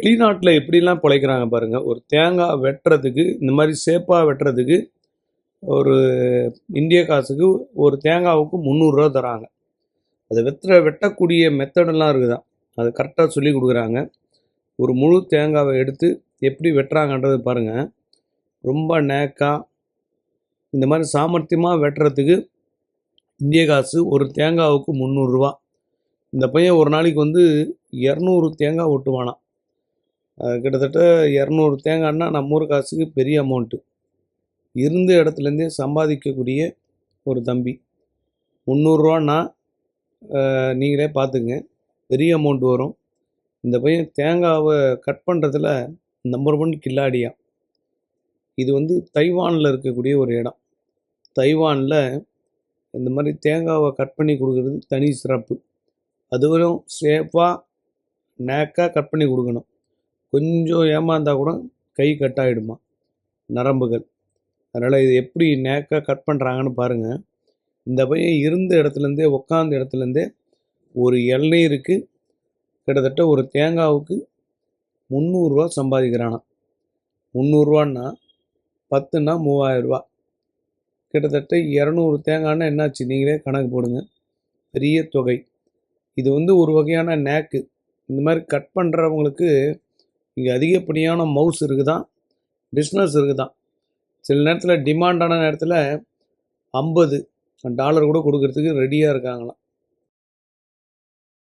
வெளிநாட்டில் எப்படிலாம் பிழைக்கிறாங்க பாருங்கள். ஒரு தேங்காய் வெட்டுறதுக்கு இந்த மாதிரி சேப்பாக வெட்டுறதுக்கு ஒரு இந்திய காசுக்கு ஒரு தேங்காவுக்கு 300 தராங்க. அதை வெட்டக்கூடிய மெத்தடெல்லாம் இருக்குதான், அது கரெக்டாக சொல்லி கொடுக்குறாங்க. ஒரு முழு தேங்காவை எடுத்து எப்படி வெட்டுறாங்கன்றது பாருங்கள். ரொம்ப நேக்காக இந்த மாதிரி சாமர்த்தியமாக வெட்டுறதுக்கு இந்திய காசு ஒரு தேங்காவுக்கு 300 ரூபா. இந்த பையன் ஒரு நாளைக்கு 200 தேங்காய் ஒட்டுவானாம். கிட்டத்தட்ட 200 தேங்காய்னா நம்ம ஊர் காசுக்கு பெரிய அமௌண்ட்டு. இருந்த இடத்துலேருந்தே சம்பாதிக்கக்கூடிய ஒரு தம்பி. 300 ரூபான்னா நீங்களே பார்த்துங்க, பெரிய அமௌண்ட் வரும். இந்த பையன் தேங்காவை கட் பண்ணுறதுல நம்பர் 1 கில்லாடியா. இது தைவானில் இருக்கக்கூடிய ஒரு இடம். தைவானில் இந்த மாதிரி தேங்காவை கட் பண்ணி கொடுக்குறது தனி சிறப்பு. அதுவரையும் சேஃபாக நேக்காக கட் பண்ணி கொடுக்கணும். கொஞ்சம் ஏமாந்தால் கூட கை கட் ஆகிடுமா, நரம்புகள். அதனால் இது எப்படி நேக்காக கட் பண்ணுறாங்கன்னு பாருங்கள். இந்த பையன் இருந்த இடத்துலேருந்தே, உட்காந்த இடத்துலேருந்தே ஒரு இளநீருக்கு கிட்டத்தட்ட ஒரு தேங்காவுக்கு 300 ரூபா சம்பாதிக்கிறானாம். 300 ரூபான்னா 10ன்னா 3000 ரூபா. கிட்டத்தட்ட 200 தேங்காய்னா என்னாச்சு நீங்களே கணக்கு போடுங்க. பெரிய தொகை. இது ஒரு வகையான நேக்கு. இந்த மாதிரி கட் பண்ணுறவங்களுக்கு இங்கே அதிகப்படியான மவுஸ் இருக்குதான், பிஸ்னஸ் இருக்குதான். சில நேரத்தில் டிமாண்டான நேரத்தில் $50 கூட கொடுக்கறதுக்கு ரெடியாக இருக்காங்களாம்.